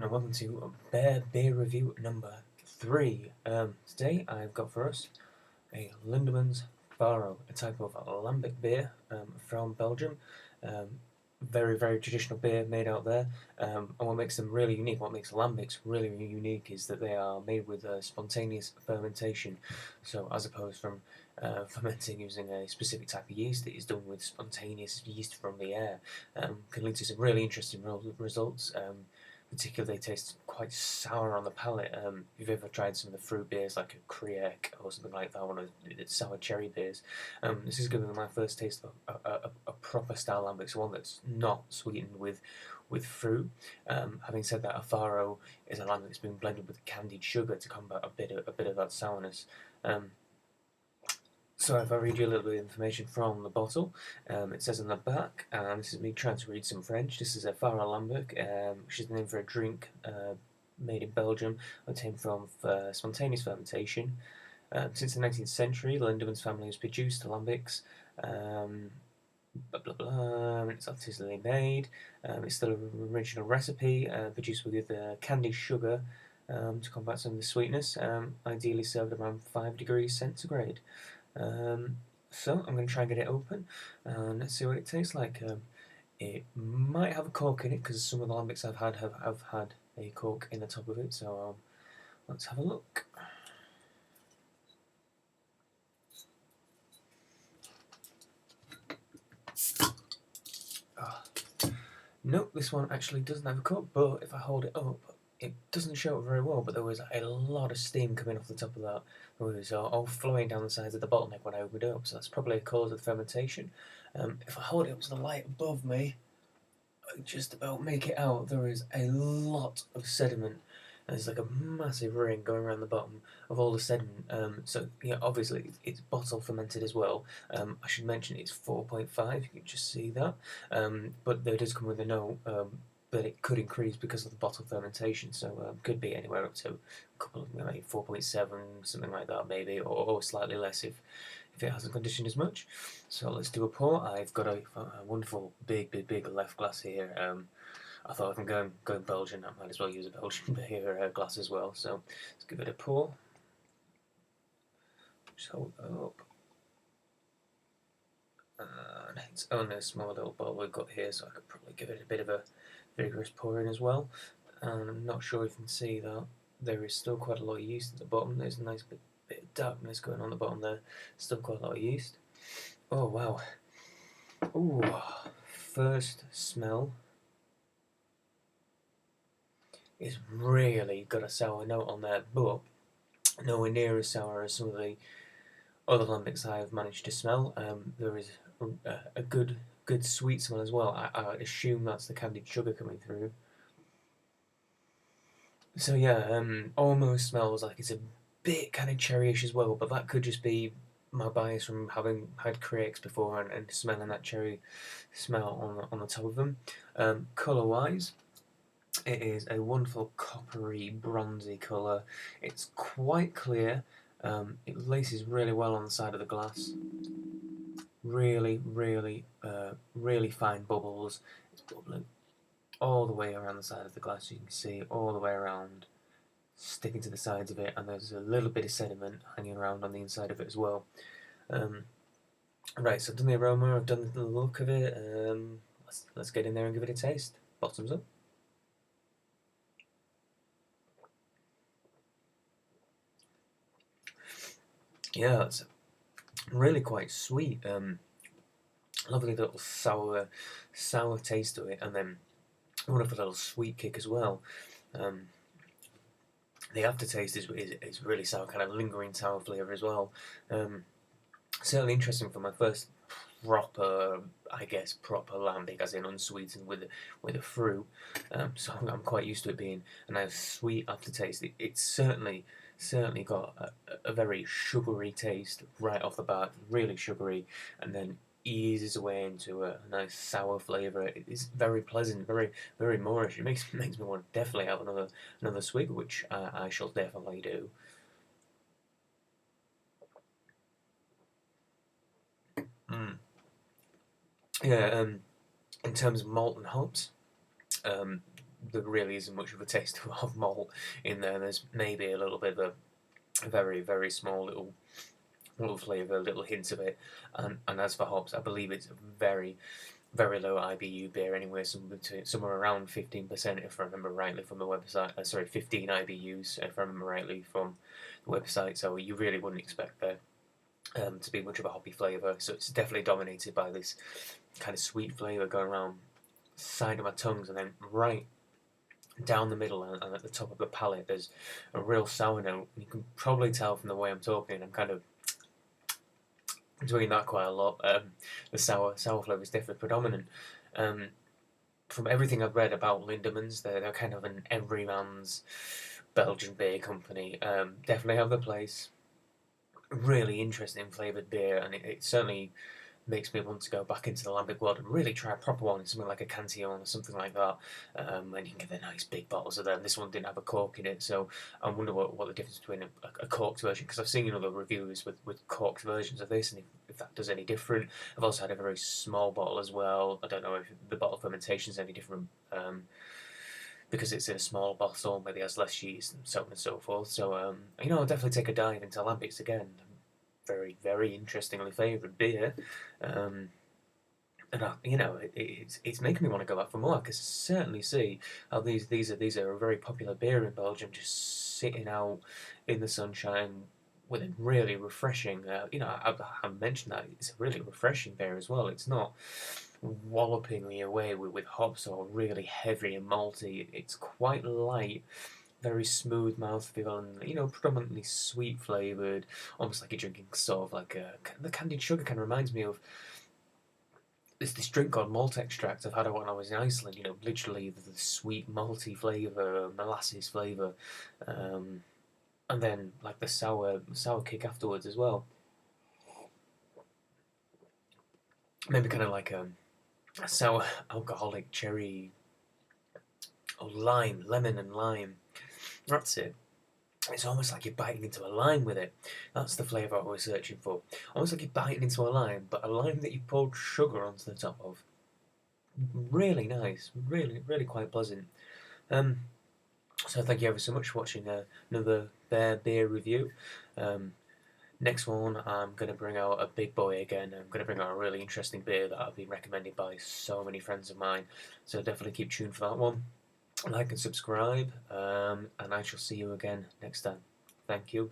and welcome to Beer Review number 3. Today I've got for us a Lindemans Faro, a type of Lambic beer from Belgium. Very, very traditional beer made out there. And what makes them really unique, what makes Lambics really, really unique, is that they are made with spontaneous fermentation. So, as opposed from fermenting using a specific type of yeast that is done with spontaneous yeast from the air, can lead to some really interesting results. Particularly, they taste quite sour on the palate. If you've ever tried some of the fruit beers like a Kriek or something like that, one of the sour cherry beers, this is going to be my first taste of a proper style lambic, so one that's not sweetened with fruit. Having said that, a Faro is a lambic that's been blended with candied sugar to combat a bit of that sourness. So if I read you a little bit of information from the bottle, it says on the back, and this is me trying to read some French, this is a Faro Lambic, which is the name for a drink made in Belgium, obtained from spontaneous fermentation. Since the 19th century, the Lindemans family has produced lambics, blah blah blah, it's artisanally made, it's still an original recipe, produced with candied sugar to combat some of the sweetness, ideally served around 5 degrees centigrade. So I'm going to try and get it open and let's see what it tastes like. It might have a cork in it because some of the lambics I've had have had a cork in the top of it, so let's have a look. Nope, this one actually doesn't have a cork, but if I hold it up, it doesn't show it very well, but there was a lot of steam coming off the top of that. It was all flowing down the sides of the bottleneck when I opened it up, so that's probably a cause of fermentation. If I hold it up to the light above me, I just about make it out. There is a lot of sediment. There's like a massive ring going around the bottom of all the sediment. So yeah, obviously it's bottle fermented as well. I should mention it's 4.5. You can just see that. But there does come with a note that it could increase because of the bottle fermentation. So could be anywhere up to a couple of maybe 4.7, something like that, maybe, or slightly less if it hasn't conditioned as much. So let's do a pour. I've got a wonderful big left glass here. I thought if I'm going Belgian, I might as well use a Belgian beer glass as well. So let's give it a pour. Just hold it up. And it's only a small little bottle we've got here, so I could probably give it a bit of a vigorous pouring as well. And I'm not sure if you can see that there is still quite a lot of yeast at the bottom. There's a nice bit of darkness going on the bottom there. Still quite a lot of yeast. Oh wow. Ooh, first smell. It's really got a sour note on there, but nowhere near as sour as some of the other lambics I've managed to smell. There is a good sweet smell as well. I assume that's the candied sugar coming through. So yeah, almost smells like it's a bit kind of cherryish as well, but that could just be my bias from having had Krieks before and smelling that cherry smell on the top of them. Colour wise, it is a wonderful coppery, bronzy colour. It's quite clear. It laces really well on the side of the glass. Really fine bubbles. It's bubbling all the way around the side of the glass. You can see all the way around, sticking to the sides of it, and there's a little bit of sediment hanging around on the inside of it as well. Right, so I've done the aroma, I've done the look of it. Let's get in there and give it a taste. Bottoms up. Yeah, it's really quite sweet. Lovely little sour taste to it, and then a wonderful little sweet kick as well. The aftertaste is really sour, kind of lingering sour flavour as well. Certainly interesting for my first proper, I guess, proper lambic, as in unsweetened with a fruit. So I'm quite used to it being a nice sweet aftertaste. It's certainly got a very sugary taste right off the bat, really sugary, and then eases away into a nice sour flavour. It's very pleasant, very Moorish. It makes me want to definitely have another swig, which I shall definitely do. Yeah, in terms of malt and hops, there really isn't much of a taste of malt in there. There's maybe a little bit of a very, very small little flavour, a little hint of it. And as for hops, I believe it's a very, very low IBU beer anyway, somewhere around 15% if I remember rightly from the website. Sorry, 15 IBUs if I remember rightly from the website. So you really wouldn't expect there to be much of a hoppy flavour. So it's definitely dominated by this kind of sweet flavour going around the side of my tongues, and then right down the middle and at the top of the palate there's a real sour note. You can probably tell from the way I'm talking, I'm kind of doing that quite a lot. The sour flavour is definitely predominant. Um, from everything I've read about Lindemans, they're kind of an everyman's Belgian beer company. Definitely have their place. Really interesting flavoured beer, and it certainly makes me want to go back into the Lambic world and really try a proper one, something like a Cantillon or something like that. And you can get the nice big bottles of them. This one didn't have a cork in it, so I wonder what the difference between a corked version, because I've seen other reviews with corked versions of this, and if that does any different. I've also had a very small bottle as well. I don't know if the bottle fermentation is any different. Because it's in a small bottle, maybe has less yeast and so on and so forth. So, I'll definitely take a dive into Lambics again. Very, very interestingly favoured beer. Um, it's making me want to go back for more. I can certainly see how these are a very popular beer in Belgium, just sitting out in the sunshine with a really refreshing. I mentioned that it's a really refreshing beer as well. It's not walloping me away with hops or really heavy and malty. It's quite light, very smooth mouthfeel, and predominantly sweet flavoured, almost like you're drinking sort of like the candied sugar. Kind of reminds me of this drink called malt extract I've had it when I was in Iceland. Literally the sweet malty flavour, molasses flavour, and then like the sour kick afterwards as well. Maybe kind of like a sour alcoholic cherry or lime, lemon and lime. That's it. It's almost like you're biting into a lime with it. That's the flavour I was searching for. Almost like you're biting into a lime, but a lime that you've poured sugar onto the top of. Really nice. Really, really quite pleasant. Um, so thank you ever so much for watching another beer review. Next one, I'm going to bring out a big boy again. I'm going to bring out a really interesting beer that I've been recommended by so many friends of mine. So definitely keep tuned for that one. Like and subscribe, and I shall see you again next time. Thank you.